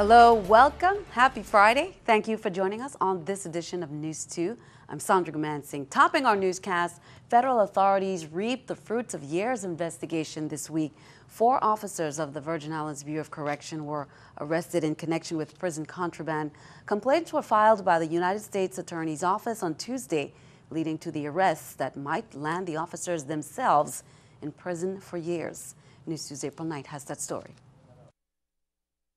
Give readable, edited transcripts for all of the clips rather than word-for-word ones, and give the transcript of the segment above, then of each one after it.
Hello, welcome. Happy Friday. Thank you for joining us on this edition of News 2. I'm Sandra Gumansing. Topping our newscast, federal authorities reaped the fruits of years of investigation this week. 4 officers of the Virgin Islands Bureau of Correction were arrested in connection with prison contraband. Complaints were filed by the United States Attorney's Office on Tuesday, leading to the arrests that might land the officers themselves in prison for years. News 2's April Knight has that story.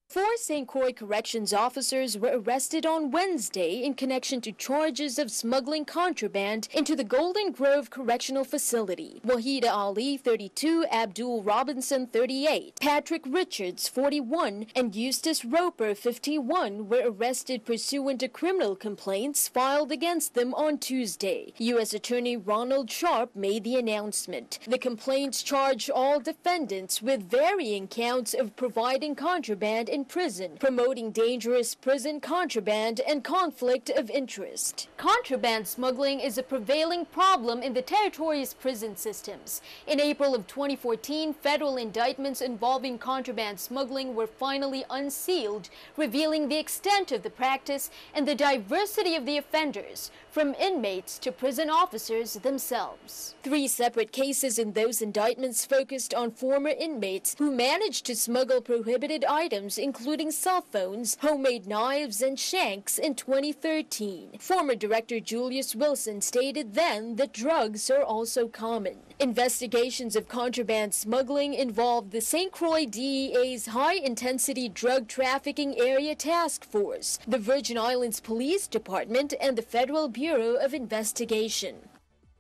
4 St. Croix corrections officers were arrested on Wednesday in connection to charges of smuggling contraband into the Golden Grove Correctional Facility. Wahida Ali, 32, Abdul Robinson, 38, Patrick Richards, 41, and Eustace Roper, 51, were arrested pursuant to criminal complaints filed against them on Tuesday. U.S. Attorney Ronald Sharp made the announcement. The complaints charge all defendants with varying counts of providing contraband in prison, promoting dangerous prison contraband, and conflict of interest. Contraband smuggling is a prevailing problem in the territory's prison systems. In April of 2014, federal indictments involving contraband smuggling were finally unsealed, revealing the extent of the practice and the diversity of the offenders, from inmates to prison officers themselves. 3 separate cases in those indictments focused on former inmates who managed to smuggle prohibited items, including cell phones, homemade knives, and shanks in 2013. Former Director Julius Wilson stated then that drugs are also common. Investigations of contraband smuggling involved the St. Croix DEA's High-Intensity Drug Trafficking Area Task Force, the Virgin Islands Police Department, and the Federal Bureau of Investigation.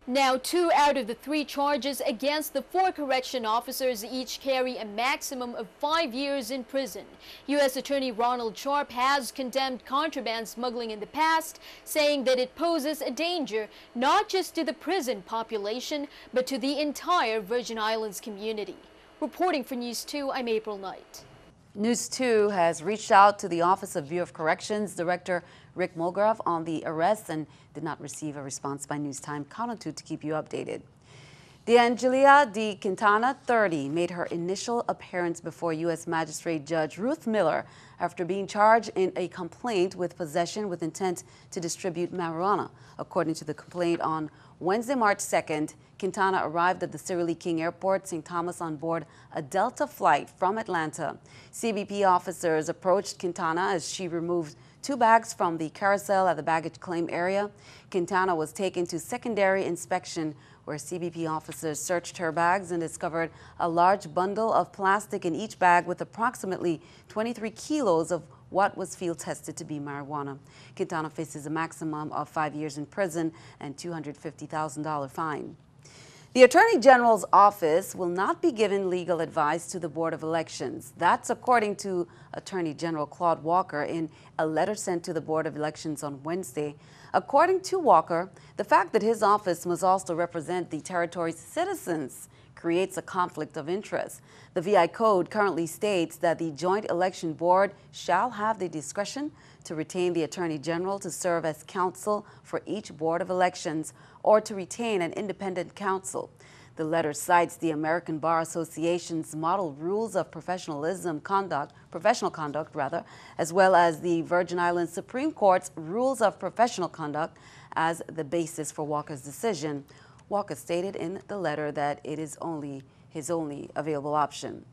Now, 2 out of the 3 charges against the 4 correction officers each carry a maximum of 5 years in prison. U.S. Attorney Ronald Sharp has condemned contraband smuggling in the past, saying that it poses a danger not just to the prison population, but to the entire Virgin Islands community. Reporting for News 2, I'm April Knight. News 2 has reached out to the Office of Bureau of Corrections Director Rick Mulgrave on the arrest and did not receive a response by News Time. Count on 2 to keep you updated. D'Angelia de Quintana, 30, made her initial appearance before U.S. Magistrate Judge Ruth Miller after being charged in a complaint with possession with intent to distribute marijuana. According to the complaint, on Wednesday, March 2nd, Quintana arrived at the Cyril E. King Airport, St. Thomas, on board a Delta flight from Atlanta. CBP officers approached Quintana as she removed 2 bags from the carousel at the baggage claim area. Quintana was taken to secondary inspection, where CBP officers searched her bags and discovered a large bundle of plastic in each bag with approximately 23 kilos of what was field tested to be marijuana. Quintana faces a maximum of 5 years in prison and $250,000 fine. The Attorney General's office will not be giving legal advice to the Board of Elections. That's according to Attorney General Claude Walker in a letter sent to the Board of Elections on Wednesday. According to Walker, the fact that his office must also represent the territory's citizens creates a conflict of interest. The VI Code currently states that the Joint Election Board shall have the discretion to retain the Attorney General to serve as counsel for each Board of Elections or to retain an independent counsel. The letter cites the American Bar Association's model rules of professional conduct, as well as the Virgin Islands Supreme Court's rules of professional conduct as the basis for Walker's decision. Walker stated in the letter that it is his only available option.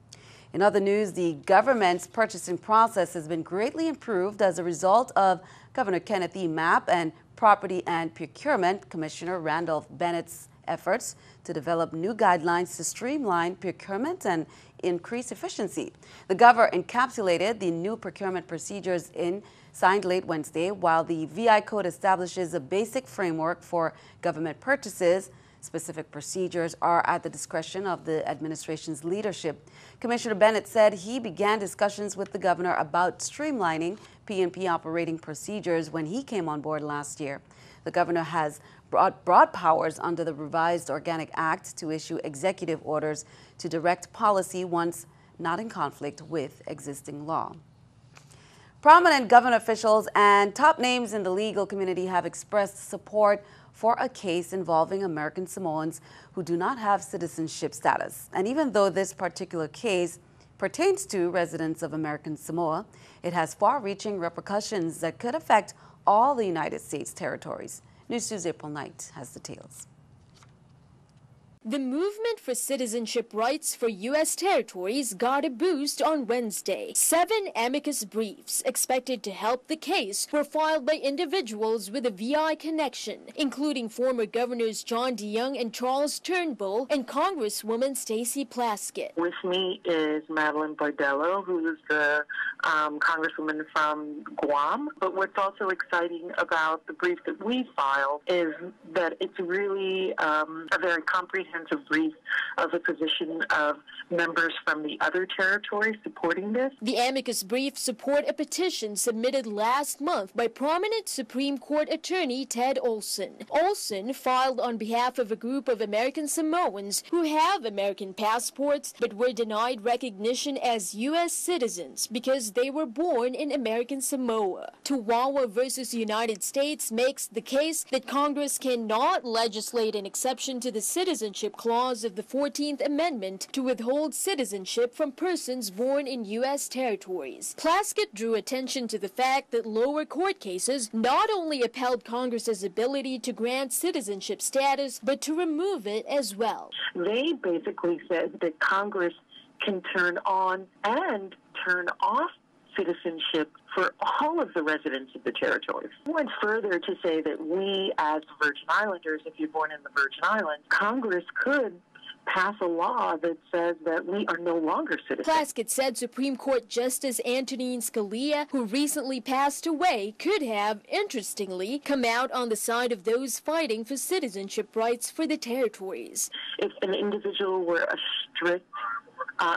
In other news, the government's purchasing process has been greatly improved as a result of Governor Kenneth E. Mapp and Property and Procurement Commissioner Randolph Bennett's efforts to develop new guidelines to streamline procurement and increase efficiency. The governor encapsulated the new procurement procedures signed late Wednesday, while the VI Code establishes a basic framework for government purchases. Specific procedures are at the discretion of the administration's leadership. Commissioner Bennett said he began discussions with the governor about streamlining P&P operating procedures when he came on board last year. The governor has broad powers under the revised Organic Act to issue executive orders to direct policy once not in conflict with existing law. Prominent government officials and top names in the legal community have expressed support for a case involving American Samoans who do not have citizenship status. And even though this particular case pertains to residents of American Samoa, it has far-reaching repercussions that could affect all the United States territories. News2's April Knight has details. The movement for citizenship rights for U.S. territories got a boost on Wednesday. 7 amicus briefs expected to help the case were filed by individuals with a VI connection, including former Governors John DeYoung and Charles Turnbull and Congresswoman Stacey Plaskett. With me is Madeline Bardello, who is the Congresswoman from Guam. But what's also exciting about the brief that we filed is that it's really a very comprehensive brief of the position of members from the other territories supporting this. The amicus briefs support a petition submitted last month by prominent Supreme Court attorney Ted Olson. Olson filed on behalf of a group of American Samoans who have American passports but were denied recognition as U.S. citizens because they were born in American Samoa. Tuwawa versus United States makes the case that Congress cannot legislate an exception to the Citizenship Clause of the 14th Amendment to withhold citizenship from persons born in U.S. territories. Plaskett drew attention to the fact that lower court cases not only upheld Congress's ability to grant citizenship status, but to remove it as well. They basically said that Congress can turn on and turn off citizenship for all of the residents of the territories. I went further to say that we, as Virgin Islanders, if you're born in the Virgin Islands, Congress could pass a law that says that we are no longer citizens. Plaskett said Supreme Court Justice Antonin Scalia, who recently passed away, could have, interestingly, come out on the side of those fighting for citizenship rights for the territories. If an individual were a strict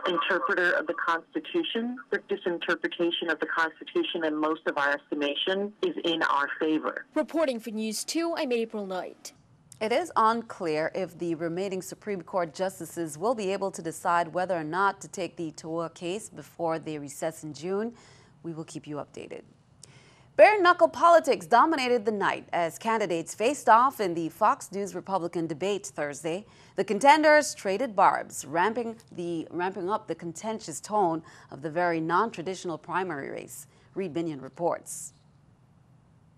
interpreter of the Constitution, strictest interpretation of the Constitution, and most of our estimation is in our favor. Reporting for News 2, I'm April Knight. It is unclear if the remaining Supreme Court justices will be able to decide whether or not to take the Toa case before they recess in June. We will keep you updated. Bare-knuckle politics dominated the night as candidates faced off in the Fox News Republican debate Thursday. The contenders traded barbs, ramping up the contentious tone of the very non-traditional primary race. Reed Binion reports.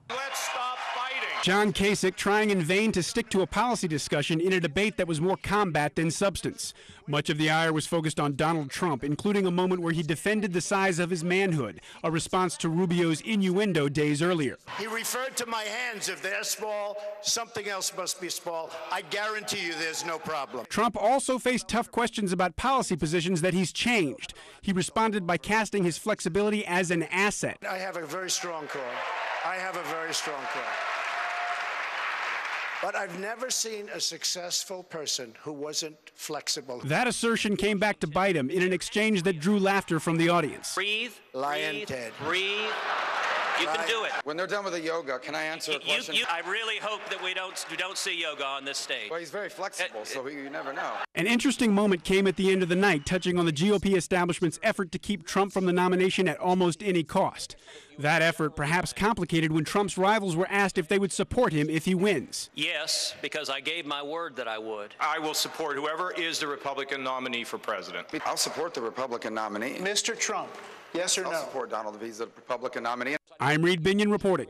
Let's stop fighting. John Kasich trying in vain to stick to a policy discussion in a debate that was more combat than substance. Much of the ire was focused on Donald Trump, including a moment where he defended the size of his manhood, a response to Rubio's innuendo days earlier. He referred to my hands. If they're small, something else must be small. I guarantee you there's no problem. Trump also faced tough questions about policy positions that he's changed. He responded by casting his flexibility as an asset. I have a very strong core. I have a very strong core. But I've never seen a successful person who wasn't flexible. That assertion came back to bite him in an exchange that drew laughter from the audience. Breathe, Lion breathe, Ted. breathe. You can do it. When they're done with the yoga, can I answer a question? I really hope that we don't see yoga on this stage. Well, he's very flexible, so you never know. An interesting moment came at the end of the night, touching on the GOP establishment's effort to keep Trump from the nomination at almost any cost. That effort perhaps complicated when Trump's rivals were asked if they would support him if he wins. Yes, because I gave my word that I would. I will support whoever is the Republican nominee for president. I'll support the Republican nominee. Mr. Trump, yes or no? I'll support Donald if he's the Republican nominee. I'm Reed Binion reporting.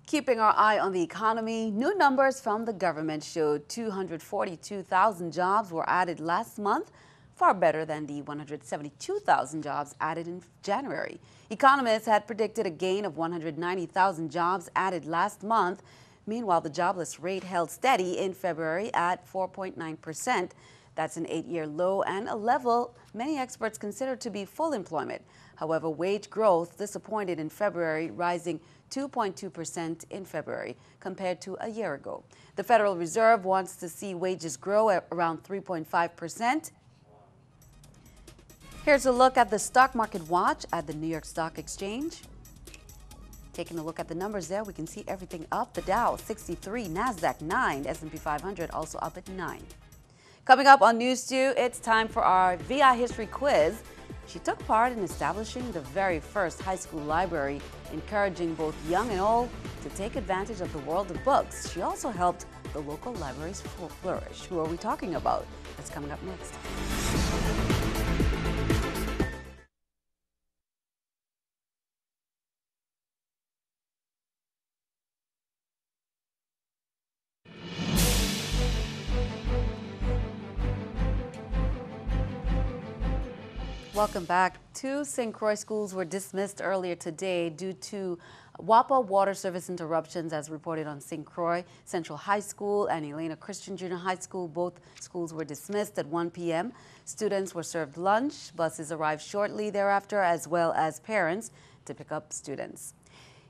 Keeping our eye on the economy, new numbers from the government showed 242,000 jobs were added last month, far better than the 172,000 jobs added in January. Economists had predicted a gain of 190,000 jobs added last month. Meanwhile, the jobless rate held steady in February at 4.9%. That's an 8-year low and a level many experts consider to be full employment. However, wage growth disappointed in February, rising 2.2% in February compared to a year ago. The Federal Reserve wants to see wages grow at around 3.5%. Here's a look at the stock market watch at the New York Stock Exchange. Taking a look at the numbers there, we can see everything up. The Dow 63, NASDAQ 9, S&P 500 also up at 9. Coming up on News 2, it's time for our VI History quiz. She took part in establishing the very first high school library, encouraging both young and old to take advantage of the world of books. She also helped the local libraries flourish. Who are we talking about? That's coming up next. Welcome back. 2 St. Croix schools were dismissed earlier today due to WAPA water service interruptions, as reported on St. Croix Central High School and Elena Christian Junior High School. Both schools were dismissed at 1 p.m. Students were served lunch. Buses arrived shortly thereafter, as well as parents to pick up students.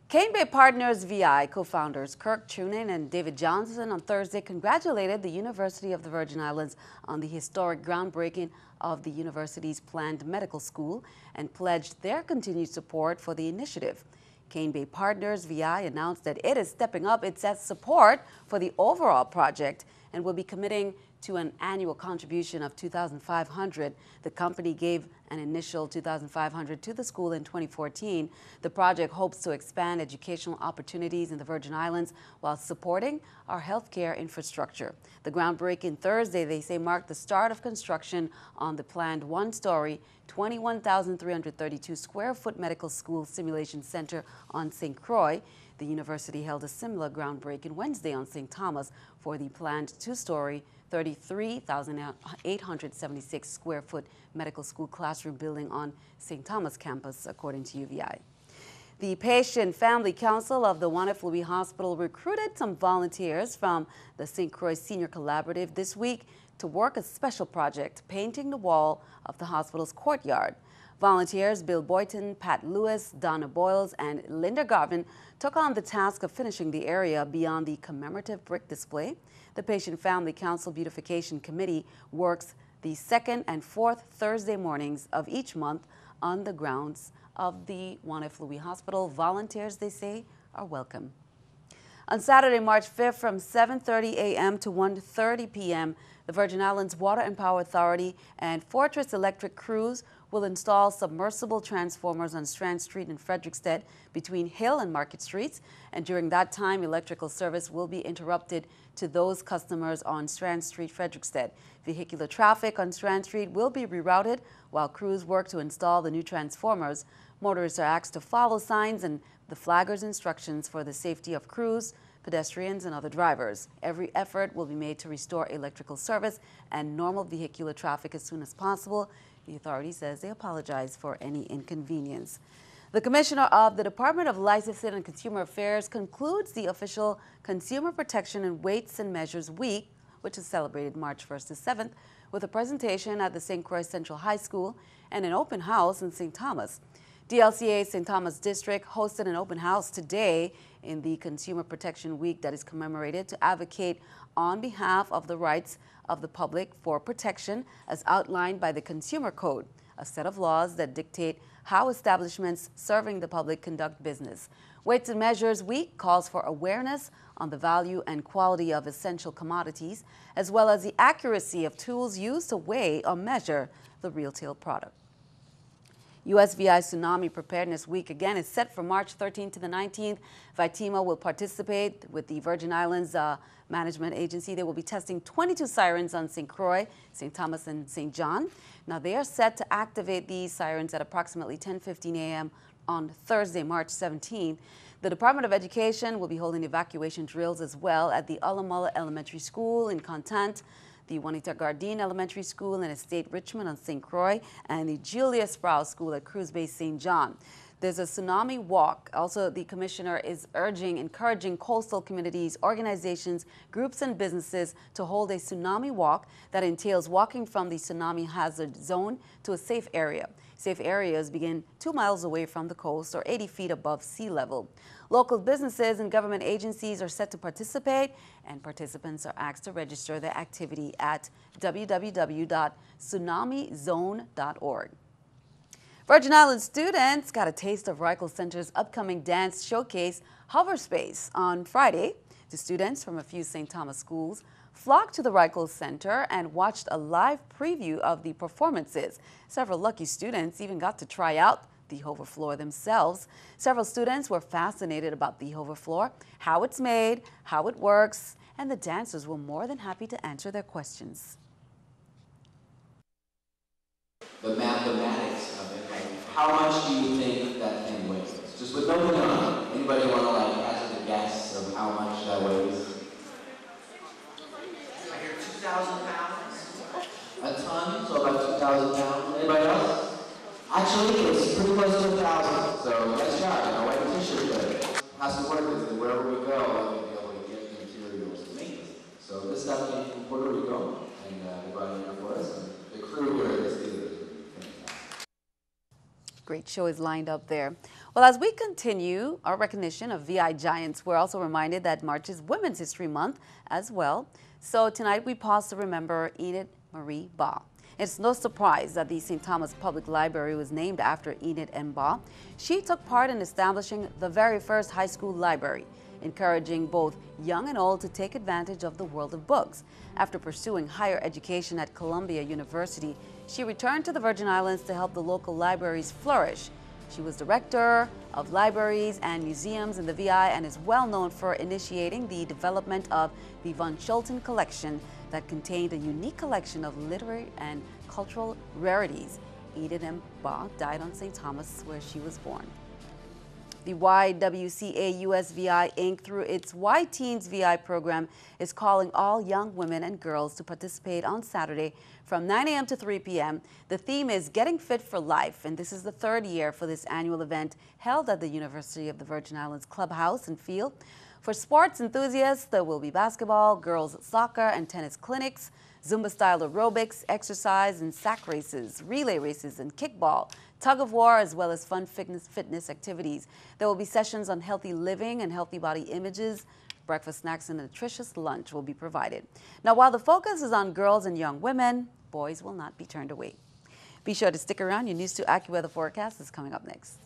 Cane Bay Partners VI co-founders Kirk Chunin and David Johnson on Thursday congratulated the University of the Virgin Islands on the historic groundbreaking of the university's planned medical school and pledged their continued support for the initiative. Cane Bay Partners VI announced that it is stepping up its support for the overall project and will be committing to an annual contribution of $2,500. The company gave an initial $2,500 to the school in 2014. The project hopes to expand educational opportunities in the Virgin Islands while supporting our healthcare infrastructure. The groundbreaking Thursday, they say, marked the start of construction on the planned one-story, 21,332 square foot medical school simulation center on St. Croix. The university held a similar groundbreaking Wednesday on St. Thomas for the planned two-story, 33,876 square foot medical school classroom building on St. Thomas campus, according to UVI. The Patient Family Council of the Waniflui Hospital recruited some volunteers from the St. Croix Senior Collaborative this week to work a special project, painting the wall of the hospital's courtyard. Volunteers Bill Boyton, Pat Lewis, Donna Boyles, and Linda Garvin took on the task of finishing the area beyond the commemorative brick display. The Patient Family Council Beautification Committee works the second and fourth Thursday mornings of each month on the grounds of the Waniflui Hospital. Volunteers, they say, are welcome. On Saturday, March 5th, from 7:30 a.m. to 1:30 p.m., the Virgin Islands Water and Power Authority and Fortress Electric crews will install submersible transformers on Strand Street in Frederiksted between Hill and Market Streets. And during that time, electrical service will be interrupted to those customers on Strand Street, Frederiksted. Vehicular traffic on Strand Street will be rerouted while crews work to install the new transformers. Motorists are asked to follow signs and the flagger's instructions for the safety of crews, pedestrians, and other drivers. Every effort will be made to restore electrical service and normal vehicular traffic as soon as possible. The authority says they apologize for any inconvenience. The Commissioner of the Department of Licensing and Consumer Affairs concludes the official Consumer Protection and Weights and Measures Week, which is celebrated March 1st to 7th, with a presentation at the St. Croix Central High School and an open house in St. Thomas. DLCA St. Thomas District hosted an open house today in the Consumer Protection Week that is commemorated to advocate on behalf of the rights of the public for protection as outlined by the Consumer Code, a set of laws that dictate how establishments serving the public conduct business. Weights and Measures Week calls for awareness on the value and quality of essential commodities, as well as the accuracy of tools used to weigh or measure the retail product. USVI Tsunami Preparedness Week again is set for March 13th to the 19th. VITEMA will participate with the Virgin Islands Management Agency. They will be testing 22 sirens on St. Croix, St. Thomas, and St. John. Now, they are set to activate these sirens at approximately 10:15 a.m. on Thursday, March 17th. The Department of Education will be holding evacuation drills as well at the Alamulla Elementary School in Contant, the Juanita Gardine Elementary School in Estate Richmond on St. Croix, and the Julia Sprouse School at Cruise Bay St. John. There's a tsunami walk. Also, the commissioner is encouraging coastal communities, organizations, groups, and businesses to hold a tsunami walk that entails walking from the tsunami hazard zone to a safe area. Safe areas begin 2 miles away from the coast or 80 feet above sea level. Local businesses and government agencies are set to participate, and participants are asked to register their activity at www.tsunamizone.org. Virgin Islands students got a taste of Reichel Center's upcoming dance showcase, Hoverspace, on Friday. The students from a few St. Thomas schools flocked to the Reichel Center and watched a live preview of the performances. Several lucky students even got to try out the hover floor themselves. Several students were fascinated about the hover floor, how it's made, how it works, and the dancers were more than happy to answer their questions. The mathematics of it, like how much do you think that thing weighs? Just with nothing on it. Anybody want to like hazard a guess of how much that weighs? I hear 2,000 pounds. A ton, so about 2,000 pounds. Anybody else? Actually, it's pretty close to 1,000, so nice job. White t-shirt there. Has to work is that wherever we go, we'll be able to get the materials to make this. So this stuff came from Puerto Rico, and they brought it here for us. And the crew here at this theater is fantastic. Great show is lined up there. Well, as we continue our recognition of VI giants, we're also reminded that March is Women's History Month as well. So tonight we pause to remember Enid Marie Baugh. It's no surprise that the St. Thomas Public Library was named after Enid M. Baugh. She took part in establishing the very first high school library, encouraging both young and old to take advantage of the world of books. After pursuing higher education at Columbia University, she returned to the Virgin Islands to help the local libraries flourish. She was director of libraries and museums in the VI and is well known for initiating the development of the Von Schulten collection that contained a unique collection of literary and cultural rarities. Enid M. Baugh died on St. Thomas, where she was born. The YWCA USVI Inc., through its Y Teens VI program, is calling all young women and girls to participate on Saturday from 9 a.m. to 3 p.m. The theme is Getting Fit for Life, and this is the third year for this annual event held at the University of the Virgin Islands Clubhouse and Field. For sports enthusiasts, there will be basketball, girls soccer and tennis clinics, Zumba-style aerobics, exercise and sack races, relay races and kickball, tug-of-war, as well as fun fitness activities. There will be sessions on healthy living and healthy body images. Breakfast, snacks, and a nutritious lunch will be provided. Now, while the focus is on girls and young women, boys will not be turned away. Be sure to stick around. Your News 2 AccuWeather forecast is coming up next.